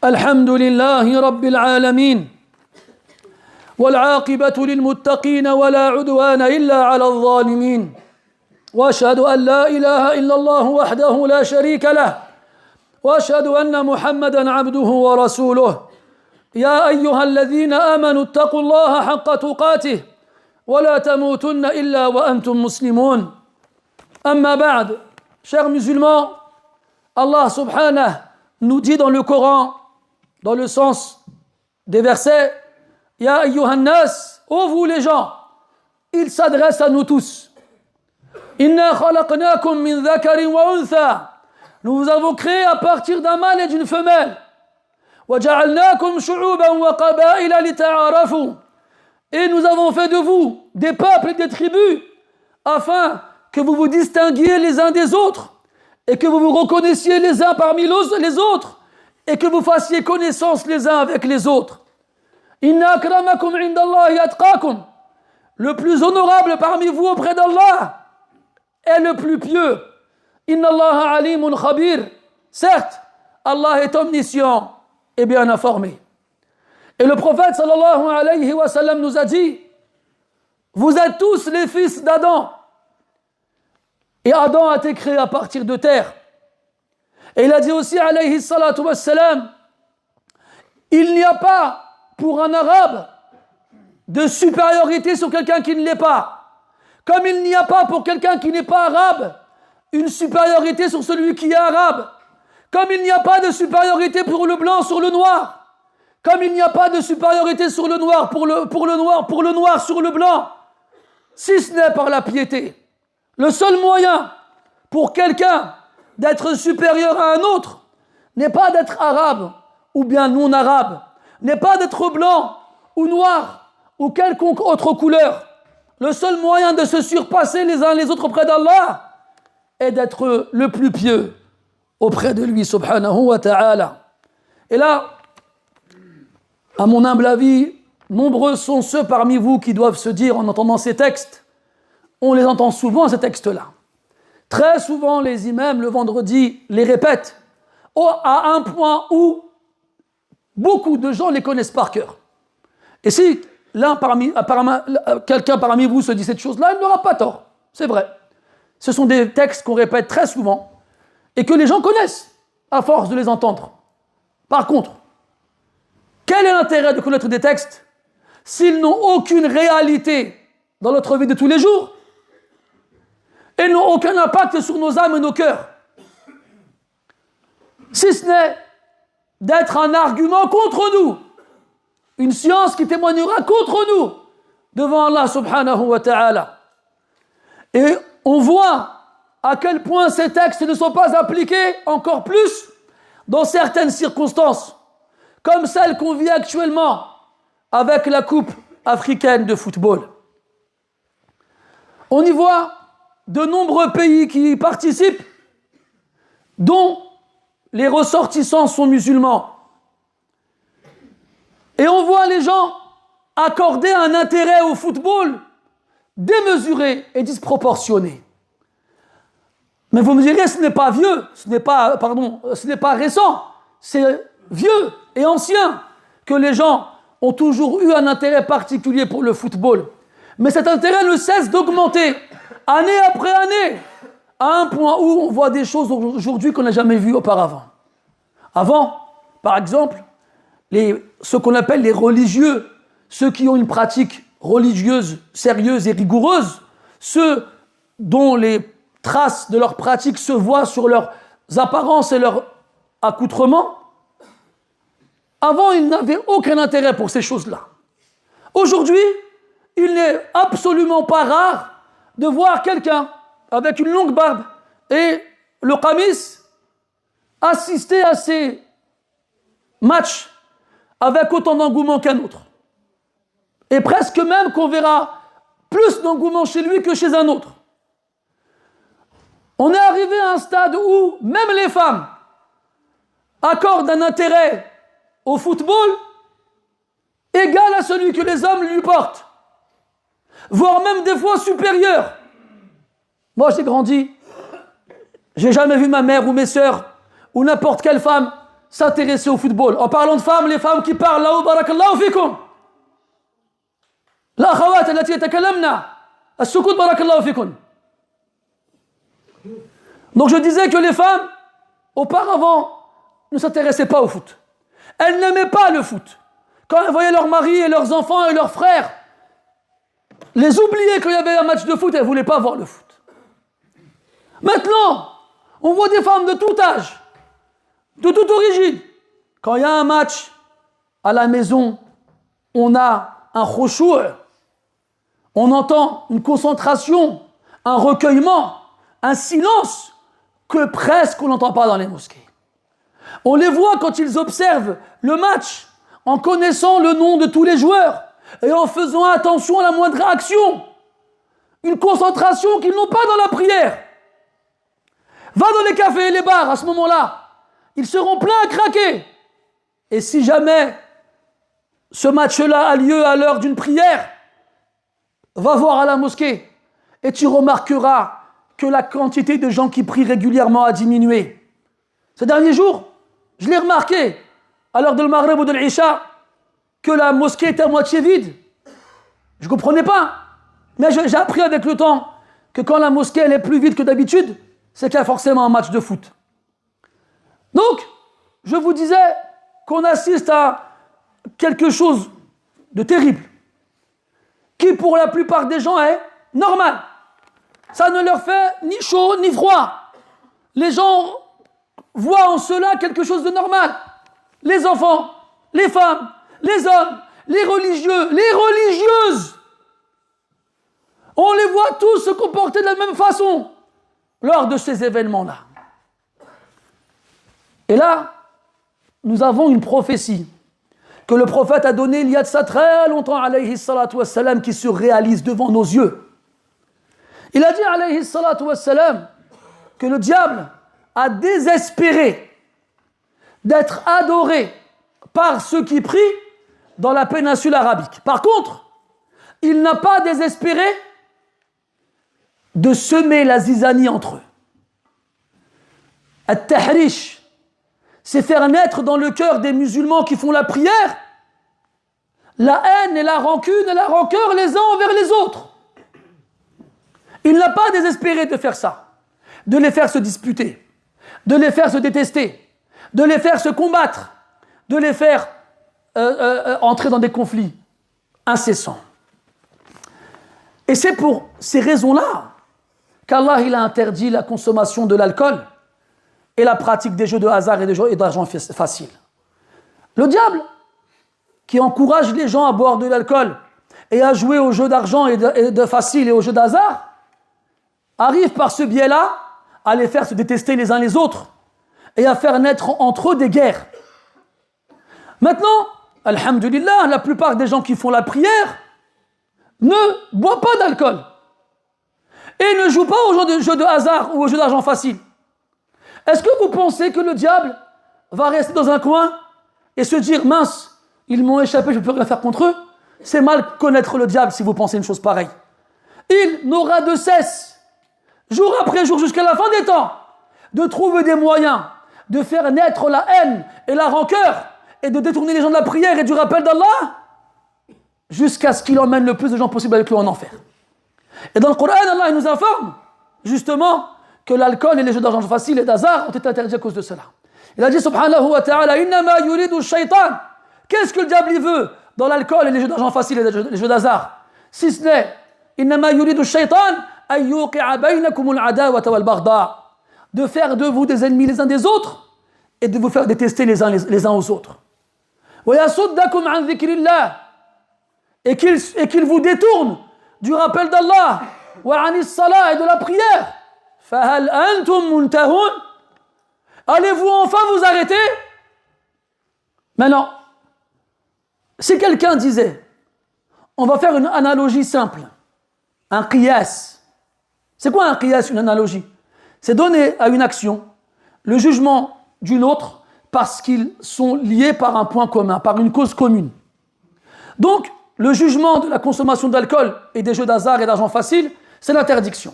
الحمد لله رب العالمين والعاقبة للمتقين ولا عدوان إلا على الظالمين وأشهد أن لا إله إلا الله وحده لا شريك له وأشهد أن محمدا عبده ورسوله يا أيها الذين آمنوا اتقوا الله حق تقاته ولا تموتن إلا وأنتم مسلمون أما بعد chers musulmans, Allah subhanahu nous dit dans le Coran, dans le sens des versets, Ya ayyuhan nas, ô vous les gens, il s'adresse à nous tous. Inna khalaqnakum min dhakarin wa untha, nous vous avons créé à partir d'un mâle et d'une femelle. Wa ja'alnakum shu'uban wa qaba'ila lita'arafu, et nous avons fait de vous des peuples et des tribus afin que vous vous distinguiez les uns des autres et que vous vous reconnaissiez les uns parmi les autres et que vous fassiez connaissance les uns avec les autres. Inna akramakum indallahi atqakum, le plus honorable parmi vous auprès d'Allah est le plus pieux. Inna Allaha alimun khabir, certes, Allah est omniscient et bien informé. Et le prophète sallallahu alayhi wa sallam nous a dit, vous êtes tous les fils d'Adam. Et Adam a été créé à partir de terre. Et il a dit aussi, alayhi salatu wassalam, il n'y a pas pour un arabe de supériorité sur quelqu'un qui ne l'est pas. Comme il n'y a pas pour quelqu'un qui n'est pas arabe une supériorité sur celui qui est arabe. Comme il n'y a pas de supériorité pour le blanc sur le noir. Comme il n'y a pas de supériorité sur le noir pour le noir sur le blanc. Si ce n'est par la piété. Le seul moyen pour quelqu'un d'être supérieur à un autre n'est pas d'être arabe ou bien non arabe, n'est pas d'être blanc ou noir ou quelconque autre couleur. Le seul moyen de se surpasser les uns les autres auprès d'Allah est d'être le plus pieux auprès de lui, subhanahu wa ta'ala. Et là, à mon humble avis, nombreux sont ceux parmi vous qui doivent se dire en entendant ces textes, on les entend souvent, ces textes-là. Très souvent, les imams, le vendredi, les répètent à un point où beaucoup de gens les connaissent par cœur. Et si quelqu'un parmi vous se dit cette chose-là, il n'aura pas tort. C'est vrai. Ce sont des textes qu'on répète très souvent et que les gens connaissent à force de les entendre. Par contre, quel est l'intérêt de connaître des textes s'ils n'ont aucune réalité dans notre vie de tous les jours et n'ont aucun impact sur nos âmes et nos cœurs, si ce n'est d'être un argument contre nous, une science qui témoignera contre nous devant Allah subhanahu wa ta'ala. Et on voit à quel point ces textes ne sont pas appliqués encore plus dans certaines circonstances, comme celle qu'on vit actuellement avec la Coupe africaine de football. On y voit de nombreux pays qui y participent, dont les ressortissants sont musulmans. Et on voit les gens accorder un intérêt au football démesuré et disproportionné. Mais vous me direz, ce n'est pas vieux, ce n'est pas récent, c'est vieux et ancien que les gens ont toujours eu un intérêt particulier pour le football. Mais cet intérêt ne cesse d'augmenter, année après année, à un point où on voit des choses aujourd'hui qu'on n'a jamais vues auparavant. Avant, par exemple, ce qu'on appelle les religieux, ceux qui ont une pratique religieuse sérieuse et rigoureuse, ceux dont les traces de leur pratique se voient sur leurs apparences et leurs accoutrements, avant, ils n'avaient aucun intérêt pour ces choses-là. Aujourd'hui, il n'est absolument pas rare de voir quelqu'un avec une longue barbe et le qamis assister à ces matchs avec autant d'engouement qu'un autre. Et presque même qu'on verra plus d'engouement chez lui que chez un autre. On est arrivé à un stade où même les femmes accordent un intérêt au football égal à celui que les hommes lui portent, voire même des fois supérieur. Moi, j'ai grandi, j'ai jamais vu ma mère ou mes sœurs ou n'importe quelle femme s'intéresser au football. En parlant de femmes, les femmes qui parlent, là, barakallahu fikum. الأخوات التي يتكلمن السكوت بارك الله فيكم. Donc je disais que les femmes, auparavant, ne s'intéressaient pas au foot. Elles n'aimaient pas le foot. Quand elles voyaient leurs maris et leurs enfants et leurs frères les oublier qu'il y avait un match de foot, elles ne voulaient pas voir le foot. Maintenant, on voit des femmes de tout âge, de toute origine. Quand il y a un match à la maison, on a un khushu', on entend une concentration, un recueillement, un silence que presque on n'entend pas dans les mosquées. On les voit quand ils observent le match en connaissant le nom de tous les joueurs et en faisant attention à la moindre action. Une concentration qu'ils n'ont pas dans la prière. Va dans les cafés et les bars à ce moment-là. Ils seront pleins à craquer. Et si jamais ce match-là a lieu à l'heure d'une prière, va voir à la mosquée et tu remarqueras que la quantité de gens qui prient régulièrement a diminué. Ces derniers jours, je l'ai remarqué, à l'heure de l'Maghrib ou de l'Isha, que la mosquée était à moitié vide. Je ne comprenais pas. Mais j'ai appris avec le temps que quand la mosquée elle est plus vide que d'habitude, c'est qu'il y a forcément un match de foot. Donc, je vous disais qu'on assiste à quelque chose de terrible, qui pour la plupart des gens est normal. Ça ne leur fait ni chaud ni froid. Les gens voient en cela quelque chose de normal. Les enfants, les femmes, les hommes, les religieux, les religieuses. On les voit tous se comporter de la même façon lors de ces événements-là. Et là, nous avons une prophétie que le prophète a donnée il y a de ça très longtemps, alayhi salatu wassalam, qui se réalise devant nos yeux. Il a dit, alayhi salatu wassalam, que le diable a désespéré d'être adoré par ceux qui prient dans la péninsule arabique. Par contre, il n'a pas désespéré de semer la zizanie entre eux. At-tahrish, c'est faire naître dans le cœur des musulmans qui font la prière la haine et la rancune et la rancœur les uns envers les autres. Il n'a pas désespéré de faire ça, de les faire se disputer, de les faire se détester, de les faire se combattre, de les faire entrer dans des conflits incessants. Et c'est pour ces raisons-là qu'Allah il a interdit la consommation de l'alcool et la pratique des jeux de hasard et d'argent facile. Le diable, qui encourage les gens à boire de l'alcool et à jouer aux jeux d'argent et de facile et aux jeux d'hasard, arrive par ce biais-là à les faire se détester les uns les autres et à faire naître entre eux des guerres. Maintenant, alhamdulillah, la plupart des gens qui font la prière ne boivent pas d'alcool et ne jouent pas aux jeux de hasard ou aux jeux d'argent facile. Est-ce que vous pensez que le diable va rester dans un coin et se dire « mince, ils m'ont échappé, je ne peux rien faire contre eux ?» C'est mal connaître le diable si vous pensez une chose pareille. Il n'aura de cesse, jour après jour, jusqu'à la fin des temps, de trouver des moyens de faire naître la haine et la rancœur et de détourner les gens de la prière et du rappel d'Allah jusqu'à ce qu'il emmène le plus de gens possible avec lui en enfer. Et dans le Coran, Allah il nous informe justement que l'alcool et les jeux d'argent facile et d'hasard ont été interdits à cause de cela. Il a dit subhanahu wa ta'ala innama yuridu shaytan. Qu'est-ce que le diable il veut dans l'alcool et les jeux d'argent facile et les jeux d'hasard? Si ce n'est innama yuridu shaytan an yuqi'a bainakum al-adawata wal-baghda, de faire de vous des ennemis les uns des autres et de vous faire détester les uns aux autres. Wa yasuddakum an dhikrillah, et qu'il vous détourne du rappel d'Allah wa anis salat et de la prière. Fahal antum muntahun, allez-vous enfin vous arrêter? Maintenant, si quelqu'un disait, on va faire une analogie simple, un qiyas. C'est quoi un qiyas, une analogie? C'est donner à une action le jugement d'une autre parce qu'ils sont liés par un point commun, par une cause commune. Donc, le jugement de la consommation d'alcool et des jeux d'hasard et d'argent facile, c'est l'interdiction.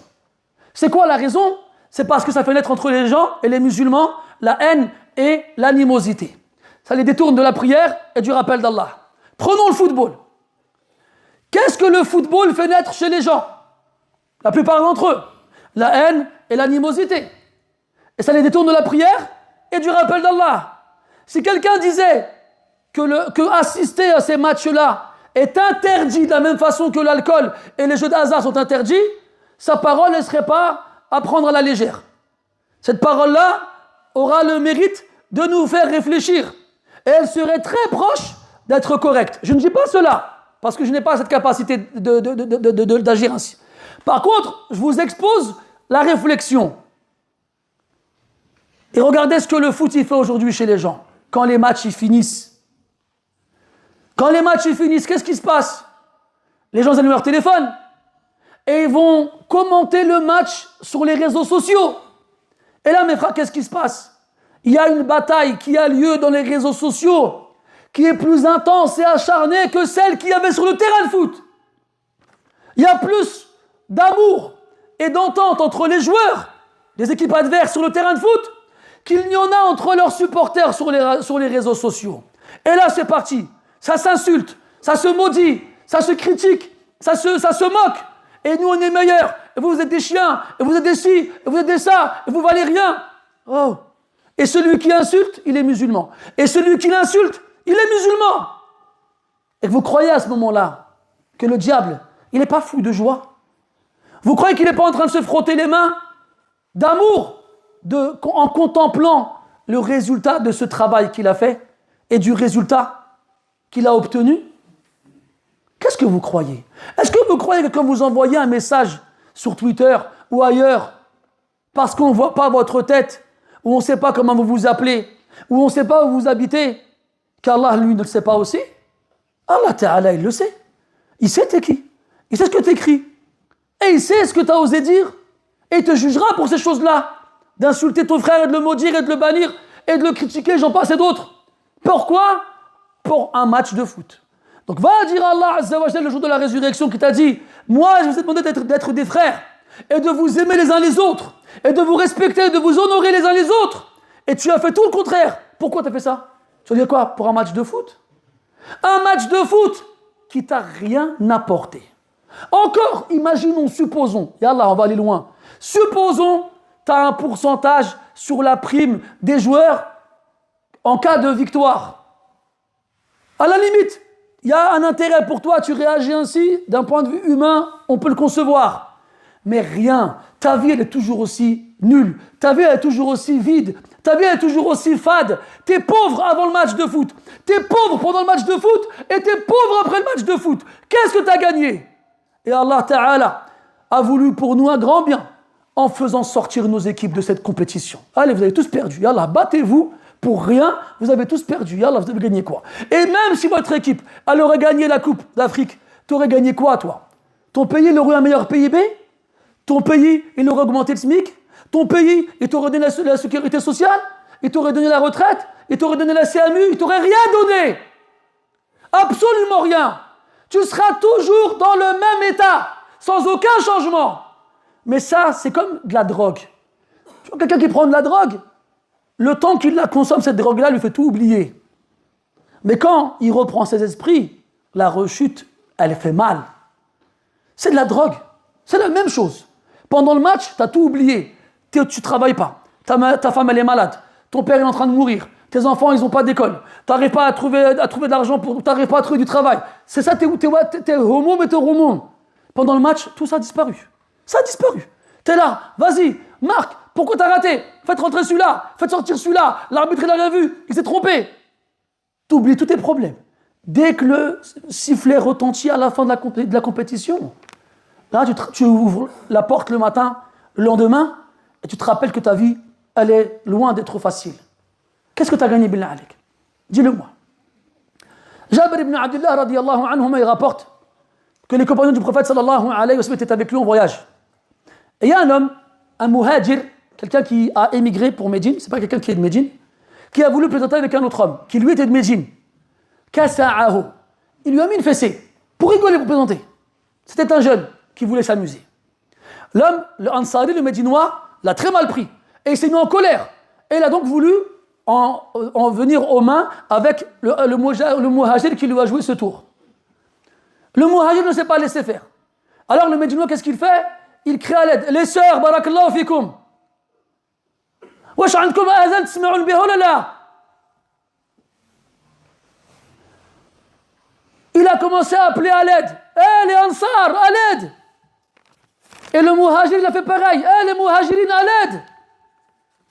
C'est quoi la raison? C'est parce que ça fait naître entre les gens et les musulmans la haine et l'animosité. Ça les détourne de la prière et du rappel d'Allah. Prenons le football. Qu'est-ce que le football fait naître chez les gens? La plupart d'entre eux, la haine et l'animosité. Et ça les détourne de la prière et du rappel d'Allah. Si quelqu'un disait que assister à ces matchs-là est interdit de la même façon que l'alcool et les jeux de hasard sont interdits, sa parole ne serait pas à prendre à la légère. Cette parole-là aura le mérite de nous faire réfléchir. Et elle serait très proche d'être correcte. Je ne dis pas cela, parce que je n'ai pas cette capacité d'agir ainsi. Par contre, je vous expose la réflexion. Et regardez ce que le foot il fait aujourd'hui chez les gens. Quand les matchs ils finissent. Quand les matchs ils finissent, qu'est-ce qui se passe? Les gens allument leur téléphone et ils vont commenter le match sur les réseaux sociaux. Et là, mes frères, qu'est-ce qui se passe? Il y a une bataille qui a lieu dans les réseaux sociaux qui est plus intense et acharnée que celle qu'il y avait sur le terrain de foot. Il y a plus d'amour et d'entente entre les joueurs des équipes adverses sur le terrain de foot qu'il n'y en a entre leurs supporters sur les réseaux sociaux. Et là, c'est parti. Ça s'insulte, ça se maudit, ça se critique, ça se moque. Et nous, on est meilleurs. Et vous êtes des chiens. Et vous êtes des ci. Et vous êtes des ça. Et vous valez rien. Oh. Et celui qui insulte, il est musulman. Et celui qui l'insulte, il est musulman. Et que vous croyez à ce moment-là que le diable, il n'est pas fou de joie. Vous croyez qu'il n'est pas en train de se frotter les mains d'amour en contemplant le résultat de ce travail qu'il a fait et du résultat qu'il a obtenu? Qu'est-ce que vous croyez? Est-ce que vous croyez que quand vous envoyez un message sur Twitter ou ailleurs, parce qu'on ne voit pas votre tête, ou on ne sait pas comment vous vous appelez, ou on ne sait pas où vous habitez, qu'Allah, lui, ne le sait pas aussi? Allah Ta'ala, il le sait. Il sait t'es qui. Il sait ce que tu écris. Et il sait ce que tu as osé dire. Et il te jugera pour ces choses-là. D'insulter ton frère et de le maudire et de le bannir et de le critiquer, j'en passe et d'autres. Pourquoi? Pour un match de foot. Donc va dire à Allah Azza wa Jalla le jour de la résurrection qui t'a dit: moi je vous ai demandé d'être des frères et de vous aimer les uns les autres et de vous respecter et de vous honorer les uns les autres, et tu as fait tout le contraire. Pourquoi tu as fait ça? Tu vas dire quoi? Pour un match de foot? Un match de foot qui t'a rien apporté. Encore, imaginons, supposons, et Allah, on va aller loin, supposons tu as un pourcentage sur la prime des joueurs en cas de victoire. À la limite, il y a un intérêt pour toi, tu réagis ainsi, d'un point de vue humain, on peut le concevoir. Mais rien, ta vie elle est toujours aussi nulle, ta vie elle est toujours aussi vide, ta vie elle est toujours aussi fade. Tu es pauvre avant le match de foot, tu es pauvre pendant le match de foot et tu es pauvre après le match de foot. Qu'est-ce que tu as gagné? Et Allah Ta'ala a voulu pour nous un grand bien en faisant sortir nos équipes de cette compétition. Allez, vous avez tous perdu. Yallah, battez-vous pour rien, vous avez tous perdu. Yallah, vous avez gagné quoi? Et même si votre équipe, elle aurait gagné la Coupe d'Afrique, tu aurais gagné quoi, toi? Ton pays, il aurait un meilleur PIB? Ton pays, il aurait augmenté le SMIC? Ton pays, il t'aurait donné la sécurité sociale? Il t'aurait donné la retraite? Il t'aurait donné la CMU? Il t'aurait rien donné. Absolument rien. Tu seras toujours dans le même état, sans aucun changement. Mais ça, c'est comme de la drogue. Tu vois, quelqu'un qui prend de la drogue, le temps qu'il la consomme, cette drogue-là, lui fait tout oublier. Mais quand il reprend ses esprits, la rechute, elle fait mal. C'est de la drogue. C'est la même chose. Pendant le match, tu as tout oublié. Tu ne travailles pas. Ta femme, elle est malade. Ton père est en train de mourir. Tes enfants, ils n'ont pas d'école. Tu n'arrives pas à trouver de l'argent, tu n'arrives pas à trouver du travail. C'est ça, t'es homo, mais t'es homo. Pendant le match, tout ça a disparu. Ça a disparu. T'es là, vas-y, marque. Pourquoi t'as raté? Faites rentrer celui-là, faites sortir celui-là. L'arbitre, il a rien vu, il s'est trompé. T'oublies tous tes problèmes. Dès que le sifflet retentit à la fin de la compétition, là, tu ouvres la porte le matin, le lendemain, et tu te rappelles que ta vie, elle est loin d'être facile. Qu'est-ce que tu as gagné, billah alik? Dis-le-moi. Jabir ibn Abdullah, radiyallahu anhu, il rapporte que les compagnons du prophète, sallallahu alayhi wa sallam, étaient avec lui en voyage. Et il y a un homme, un muhajir, quelqu'un qui a émigré pour Médine, c'est pas quelqu'un qui est de Médine, qui a voulu plaisanter avec un autre homme, qui lui était de Médine. Kasa'ahu. Il lui a mis une fessée, pour rigoler, pour plaisanter. C'était un jeune qui voulait s'amuser. L'homme, le Ansari, le Médinois, l'a très mal pris. Et il s'est mis en colère. Et il a donc voulu en venir aux mains avec le muhajir qui lui a joué ce tour. Le muhajir ne s'est pas laissé faire. Alors le médinois, qu'est-ce qu'il fait? Il crie à l'aide. Les sœurs, barakallahu fikum. Wesh عندكم آذان تسمعون بها ولا لا? Il a commencé à appeler à l'aide. Les Ansar, à l'aide. Et le muhajir, il a fait pareil. Les muhajirines, à l'aide.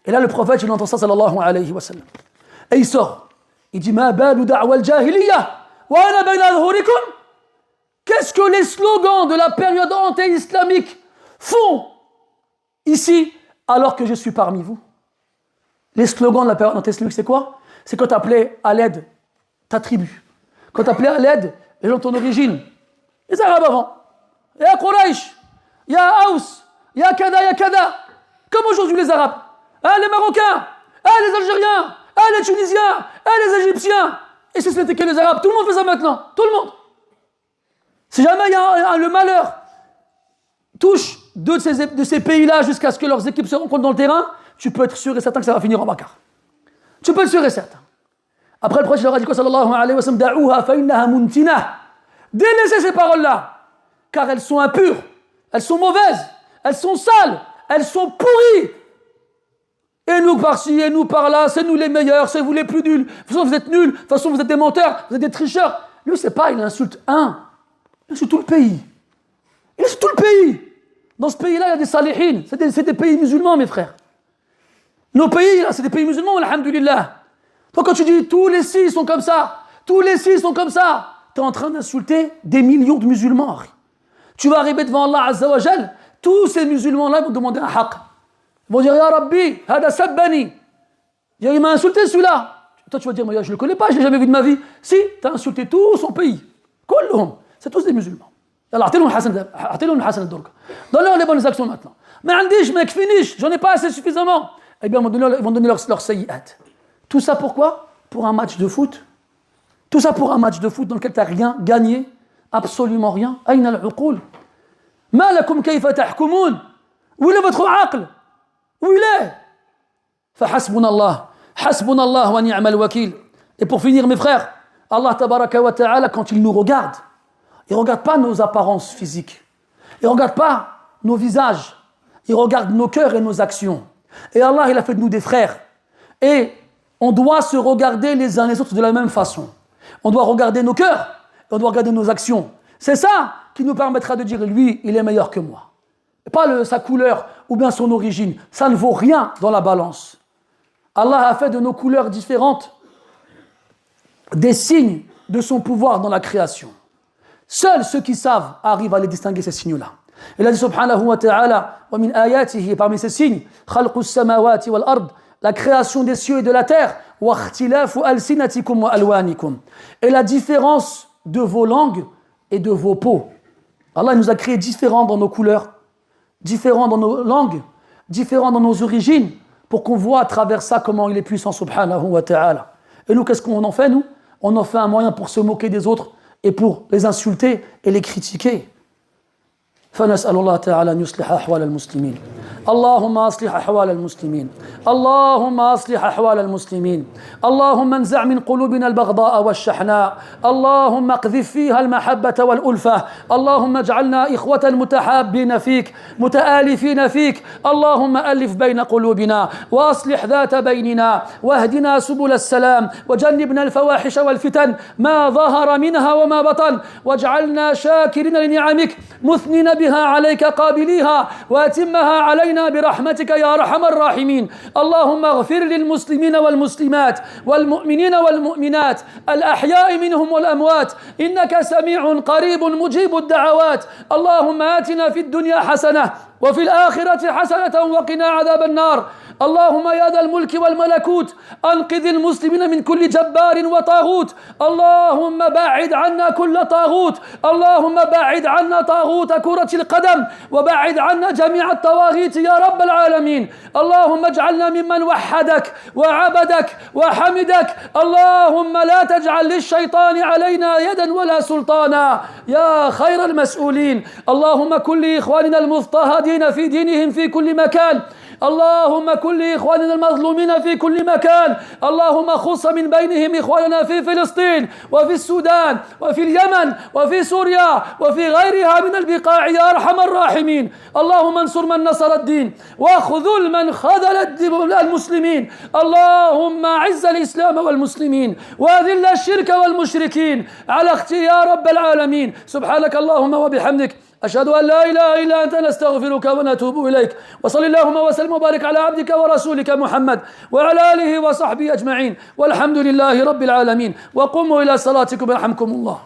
Et là, le prophète, il entend ça, sallallahu alayhi wa sallam. Et il sort. Il dit, ma balu da'wa al-jahiliya, wa ana bayna adhurikum. Qu'est-ce que les slogans de la période anté-islamique font ici, alors que je suis parmi vous? Les slogans de la période anté-islamique, c'est quoi? C'est quand tu appelais à l'aide ta tribu. Quand tu appelais à l'aide les gens de ton origine. Les Arabes avant. Il y a Quraysh, il y a Haus, il y a Kada, il y a Kada. Comme aujourd'hui les Arabes. Les Marocains, les Algériens, les Tunisiens, les Égyptiens. Et si ce n'était que les Arabes, tout le monde fait ça maintenant. Tout le monde. Si jamais le malheur touche deux de ces pays-là jusqu'à ce que leurs équipes se rencontrent dans le terrain, tu peux être sûr et certain que ça va finir en bacard. Tu peux être sûr et certain. Après, le prophète leur a dit quoi, sallallahu alayhi wa sallam, da'ouha fa innaha muntina. Délaissez ces paroles-là, car elles sont impures, elles sont mauvaises, elles sont sales, elles sont pourries. Et nous par-ci, et nous par-là, c'est nous les meilleurs, c'est vous les plus nuls. De toute façon, vous êtes nuls, de toute façon, vous êtes des menteurs, vous êtes des tricheurs. Lui, c'est pas, il insulte un, il insulte tout le pays. Il insulte tout le pays. Dans ce pays-là, il y a des salihines, c'est des pays musulmans, mes frères. Nos pays, là, c'est des pays musulmans, alhamdulillah. Toi, quand tu dis tous les six sont comme ça, tous les six sont comme ça, tu es en train d'insulter des millions de musulmans. Tu vas arriver devant Allah Azza wa Jal, tous ces musulmans-là vont demander un haqq. Ils vont dire, Ya Rabbi, hada sabbani. Il m'a insulté celui-là. Toi, tu vas dire, moi, je ne le connais pas, je ne l'ai jamais vu de ma vie. Si, tu as insulté tout son pays. Kulluhum. C'est tous des musulmans. Alors, donne-leur les bonnes actions maintenant. Mais Andish, mec, finish, j'en ai pas assez suffisamment. Eh bien, ils vont donner leur sayyi'at. Tout ça pourquoi? Pour un match de foot. Tout ça pour un match de foot dans lequel tu n'as rien gagné, absolument rien. Aïna al-uqul. Ma lakum kayfa tahkumun. Où est votre aql? Où il est? Fahasbunallah. Hasbunallah wa ni'mal wakil. Et pour finir, mes frères, Allah tabaraka wa ta'ala, quand il nous regarde, il ne regarde pas nos apparences physiques. Il ne regarde pas nos visages. Il regarde nos cœurs et nos actions. Et Allah, il a fait de nous des frères. Et on doit se regarder les uns les autres de la même façon. On doit regarder nos cœurs et on doit regarder nos actions. C'est ça qui nous permettra de dire, lui, il est meilleur que moi. Et pas sa couleur ou bien son origine. Ça ne vaut rien dans la balance. Allah a fait de nos couleurs différentes des signes de son pouvoir dans la création. Seuls ceux qui savent arrivent à les distinguer, ces signes-là. Il a dit subhanahu wa ta'ala, wa min ayatihi, parmi ces signes, khalqus samawati wal ard, la création des cieux et de la terre, wa ikhtilafu alsinatikum wa alwanikum, et la différence de vos langues et de vos peaux. Allah nous a créés différents dans nos couleurs, différents dans nos langues, différents dans nos origines, pour qu'on voit à travers ça comment il est puissant subhanahu wa ta'ala. Et nous, qu'est-ce qu'on en fait, nous? On en fait un moyen pour se moquer des autres et pour les insulter et les critiquer. فنسأل الله تعالى أن يصلح أحوال المسلمين. اللهم أصلح أحوال المسلمين. اللهم أصلح أحوال المسلمين. اللهم انزع من قلوبنا البغضاء والشحناء. اللهم اقذف فيها المحبة والألفة. اللهم اجعلنا إخوة متحابين فيك متآلفين فيك. اللهم ألف بين قلوبنا وأصلح ذات بيننا واهدنا سبل السلام وجنبنا الفواحش والفتن ما ظهر منها وما بطن واجعلنا شاكرين لنعمك مثنين بها عليك قابليها واتمها علينا برحمتك يا ارحم الراحمين. اللهم اغفر للمسلمين والمسلمات والمؤمنين والمؤمنات الاحياء منهم والاموات انك سميع قريب مجيب الدعوات. اللهم آتنا في الدنيا حسنة وفي الآخرة حسنة وقنا عذاب النار. اللهم يا ذا الملك والملكوت أنقذ المسلمين من كل جبار وطاغوت. اللهم باعد عنا كل طاغوت. اللهم باعد عنا طاغوت كرة القدم وباعد عنا جميع الطواغيت يا رب العالمين. اللهم اجعلنا ممن وحدك وعبدك وحمدك. اللهم لا تجعل للشيطان علينا يدا ولا سلطانا يا خير المسؤولين. اللهم كن لإخواننا المضطهدين في دينهم في كل مكان اللهم كن لإخواننا المظلومين في كل مكان، اللهم خص من بينهم إخواننا في فلسطين وفي السودان وفي اليمن وفي سوريا وفي غيرها من البقاع يا أرحم الراحمين. اللهم انصر من نصر الدين واخذل من خذل المسلمين. اللهم أعز الإسلام والمسلمين وأذل الشرك والمشركين على يا رب العالمين. سبحانك اللهم وبحمدك، أشهد أن لا إله إلا أنت، نستغفرك ونتوب إليك. وصل اللهم وسلم وبارك على عبدك ورسولك محمد وعلى آله وصحبه أجمعين، والحمد لله رب العالمين. وقوموا إلى صلاتكم يرحمكم الله.